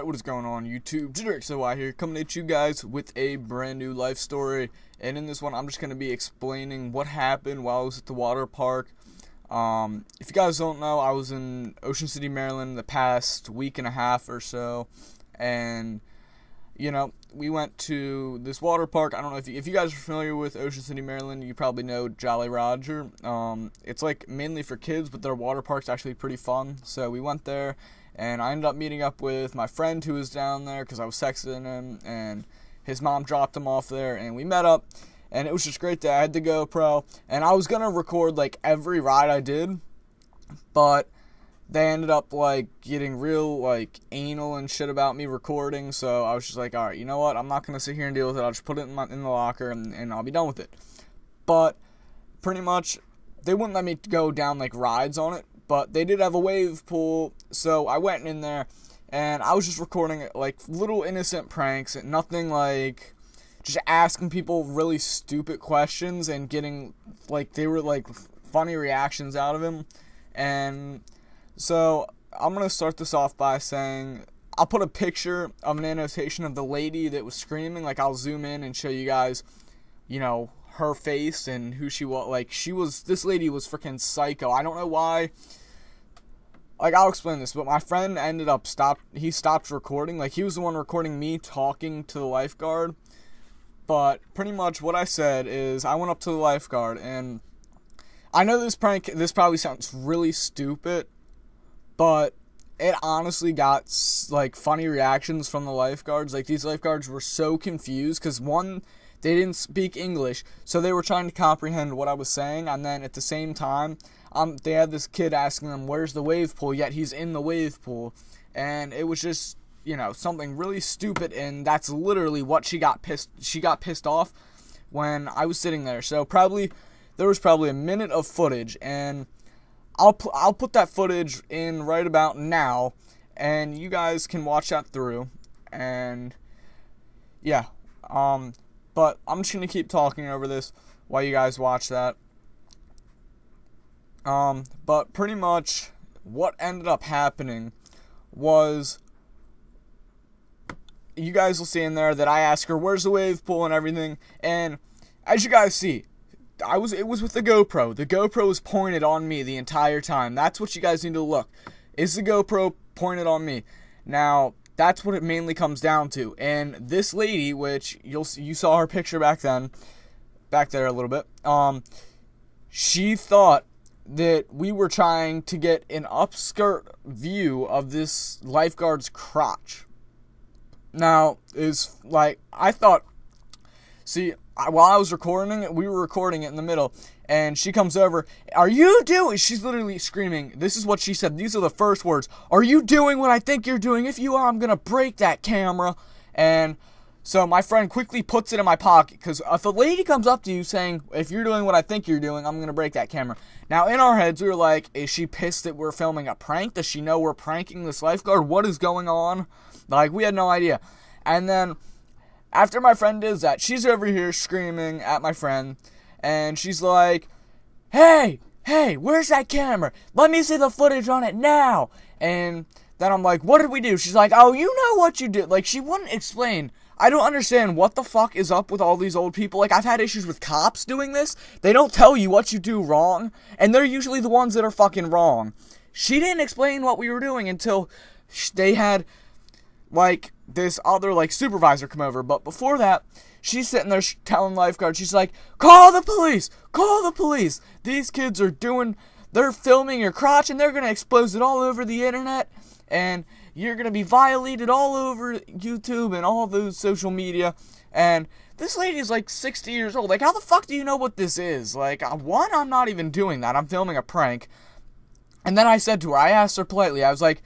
Alright, what is going on YouTube? JenericsOI here, coming at you guys with a brand new life story. And in this one, I'm just going to be explaining what happened while I was at the water park. If you guys don't know, I was in Ocean City, Maryland the past week and a half or so. And, you know, we went to this water park. I don't know if you guys are familiar with Ocean City, Maryland, you probably know Jolly Roger. It's like mainly for kids, but their water park's actually pretty fun. So we went there. And I ended up meeting up with my friend who was down there because I was texting him, and his mom dropped him off there, and we met up, and it was just great day. I had the GoPro, and I was going to record, like, every ride I did, but they ended up, like, getting real, like, anal and shit about me recording, so I was just like, alright, you know what, I'm not going to sit here and deal with it. I'll just put it in the locker, and I'll be done with it. But, pretty much, they wouldn't let me go down, like, rides on it. But they did have a wave pool, so I went in there, and I was just recording, like, little innocent pranks, and nothing like just asking people really stupid questions and getting, like, they were, like, funny reactions out of him. And so I'm going to start this off by saying I'll put a picture of an annotation of the lady that was screaming. Like, I'll zoom in and show you guys, you know, her face and who she was. Like, this lady was freaking psycho. I don't know why. Like, I'll explain this, but my friend ended up he stopped recording. Like, he was the one recording me talking to the lifeguard. But pretty much what I said is I went up to the lifeguard, and I know this probably sounds really stupid, but it honestly got, like, funny reactions from the lifeguards. Like, these lifeguards were so confused because, one, they didn't speak English, so they were trying to comprehend what I was saying, and then at the same time, they had this kid asking them, where's the wave pool, yet he's in the wave pool, and it was just, you know, something really stupid, and that's literally what she got pissed off when I was sitting there. So there was probably a minute of footage, and I'll put that footage in right about now, and you guys can watch that through, and yeah, but I'm just going to keep talking over this while you guys watch that. But pretty much what ended up happening was, you guys will see in there that I asked her, where's the wave pool and everything, and as you guys see, it was with the GoPro. The GoPro was pointed on me the entire time. That's what you guys need to look. Is the GoPro pointed on me? Now, that's what it mainly comes down to. And this lady, which you saw her picture back there a little bit, she thought that we were trying to get an upskirt view of this lifeguard's crotch. Now, is like, I thought, see, while I was recording it, we were recording it in the middle, and she comes over, she's literally screaming, this is what she said, these are the first words, are you doing what I think you're doing? If you are, I'm gonna break that camera. And so my friend quickly puts it in my pocket, because if a lady comes up to you saying, if you're doing what I think you're doing, I'm gonna break that camera. Now, in our heads, we were like, is she pissed that we're filming a prank? Does she know we're pranking this lifeguard? What is going on? Like, we had no idea. And then, after my friend does that, she's over here screaming at my friend, and she's like, hey, where's that camera? Let me see the footage on it now. And then I'm like, what did we do? She's like, oh, you know what you did. Like, she wouldn't explain. I don't understand what the fuck is up with all these old people. Like, I've had issues with cops doing this. They don't tell you what you do wrong, and they're usually the ones that are fucking wrong. She didn't explain what we were doing until they had, like, this other, like, supervisor come over. But before that, she's sitting there telling lifeguards, she's like, call the police, call the police. These kids they're filming your crotch, and they're going to expose it all over the internet, and you're going to be violated all over YouTube and all those social media. And this lady is like 60 years old. Like, how the fuck do you know what this is? Like, one, I'm not even doing that. I'm filming a prank. And then I said to her, I asked her politely, I was like,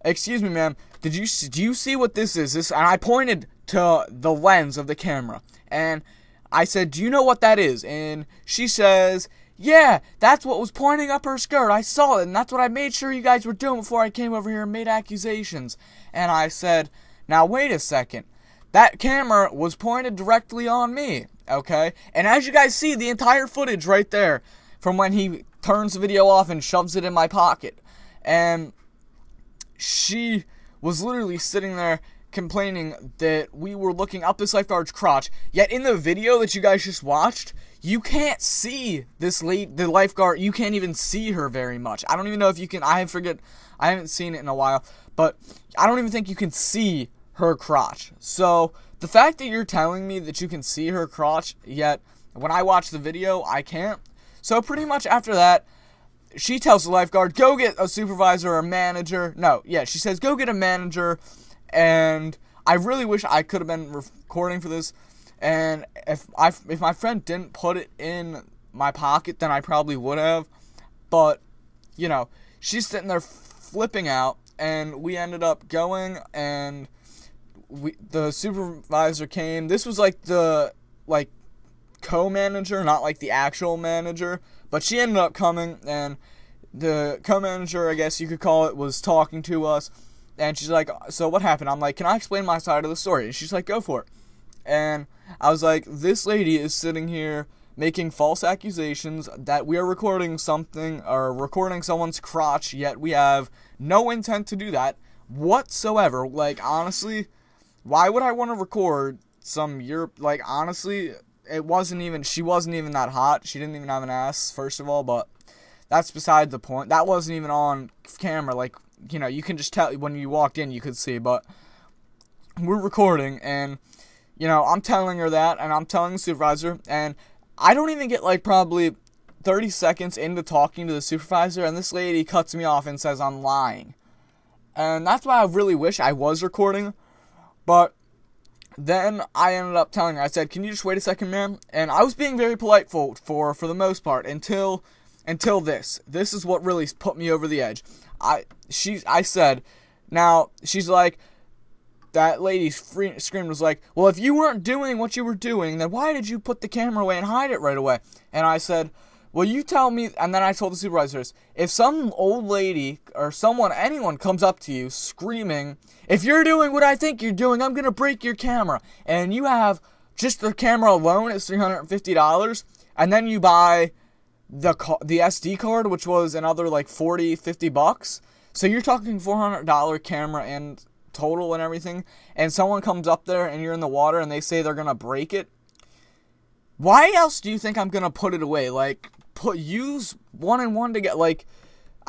excuse me, ma'am, do you see what this is? And I pointed to the lens of the camera. And I said, do you know what that is? And she says, yeah, that's what was pointing up her skirt. I saw it, and that's what I made sure you guys were doing before I came over here and made accusations. And I said, now wait a second. That camera was pointed directly on me, okay? And as you guys see, the entire footage right there from when he turns the video off and shoves it in my pocket. And she was literally sitting there complaining that we were looking up this lifeguard's crotch. Yet in the video that you guys just watched, you can't see the lifeguard. You can't even see her very much. I don't even know if you can. I haven't seen it in a while, but I don't even think you can see her crotch. So the fact that you're telling me that you can see her crotch, yet when I watch the video, I can't. So pretty much after that, she tells the lifeguard, go get a supervisor or a manager. No, yeah, she says, go get a manager. And I really wish I could have been recording for this. And if my friend didn't put it in my pocket, then I probably would have. But, you know, she's sitting there flipping out. And we ended up going, and the supervisor came. This was like the co-manager, not like the actual manager. But she ended up coming, and the co-manager, I guess you could call it, was talking to us. And she's like, so what happened? I'm like, can I explain my side of the story? And she's like, go for it. And I was like, this lady is sitting here making false accusations that we are recording something, or recording someone's crotch, yet we have no intent to do that whatsoever. Like, honestly, why would I want to record some honestly, she wasn't even that hot. She didn't even have an ass, first of all, but that's beside the point. That wasn't even on camera. Like, you know, you can just tell when you walked in, you could see, but we're recording, and, you know, I'm telling her that, and I'm telling the supervisor, and I don't even get, like, probably 30 seconds into talking to the supervisor, and this lady cuts me off and says I'm lying. And that's why I really wish I was recording, but then I ended up telling her, I said, can you just wait a second, ma'am? And I was being very polite for the most part, until this. This is what really put me over the edge. I said, now, she's like, that lady screamed, was like, well, if you weren't doing what you were doing, then why did you put the camera away and hide it right away? And I said, well, you tell me, and then I told the supervisors, if some old lady or anyone comes up to you screaming, if you're doing what I think you're doing, I'm going to break your camera, and you have just the camera alone is $350, and then you buy the SD card, which was another like $40-50, so you're talking $400 camera and total and everything, and someone comes up there and you're in the water and they say they're gonna break it, why else do you think I'm gonna put it away? Like, use one and one to get, like,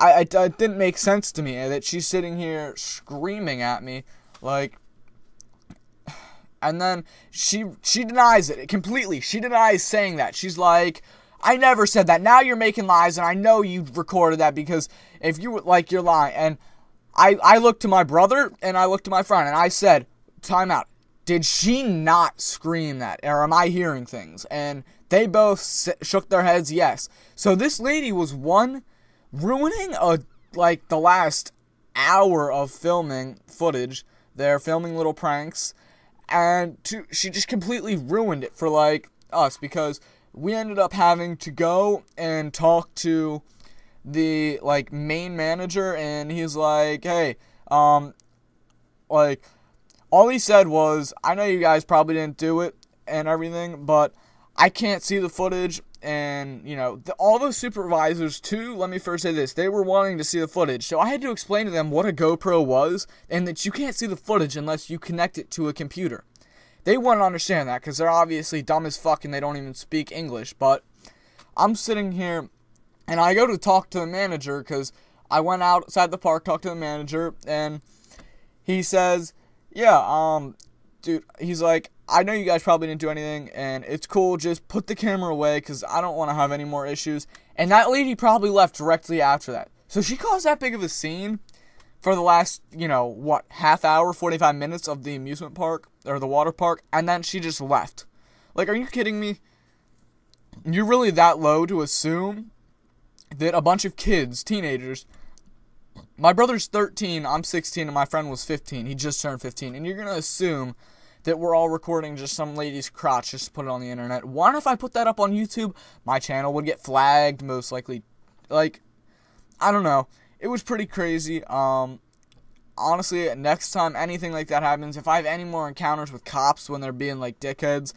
it didn't make sense to me that she's sitting here screaming at me, like, and then she denies it completely. She denies saying that. She's like, I never said that. Now you're making lies, and I know you recorded that, because if you like, you're lying. And I looked to my brother, and I looked to my friend, and I said, time out. Did she not scream that, or am I hearing things? And they both shook their heads yes. So this lady was, one, ruining the last hour of filming footage. They're filming little pranks, and two, she just completely ruined it for, like, us, because we ended up having to go and talk to the, like, main manager, and he's like, hey, like, all he said was, I know you guys probably didn't do it and everything, but I can't see the footage, and, you know, all those supervisors, too, let me first say this, they were wanting to see the footage, so I had to explain to them what a GoPro was, and that you can't see the footage unless you connect it to a computer. They wouldn't understand that, because they're obviously dumb as fuck and they don't even speak English. But I'm sitting here, and I go to talk to the manager, because I went outside the park, talked to the manager, and he says, yeah, dude, he's like, I know you guys probably didn't do anything, and it's cool, just put the camera away, because I don't want to have any more issues. And that lady probably left directly after that. So she caused that big of a scene for the last, you know, what, half hour, 45 minutes of the amusement park, or the water park, and then she just left. Like, are you kidding me? You're really that low to assume that a bunch of kids, teenagers, my brother's 13, I'm 16, and my friend was 15, he just turned 15, and you're gonna assume that we're all recording just some lady's crotch just to put it on the internet. What if I put that up on YouTube? My channel would get flagged, most likely. Like, I don't know. It was pretty crazy. Honestly, next time anything like that happens, if I have any more encounters with cops when they're being, like, dickheads,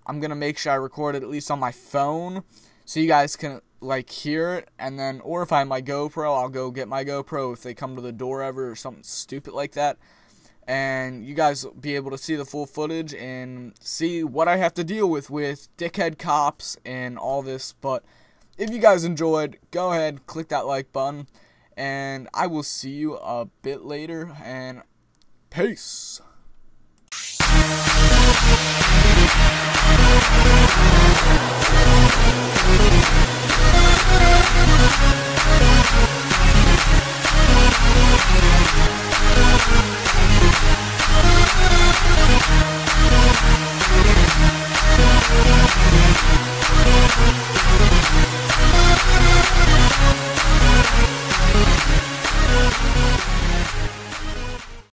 I'm going to make sure I record it at least on my phone, so you guys can, like hear it, and then, or if I have my GoPro, I'll go get my GoPro if they come to the door ever or something stupid like that, and you guys will be able to see the full footage and see what I have to deal with dickhead cops and all this. But if you guys enjoyed, go ahead, click that like button, and I will see you a bit later, and peace.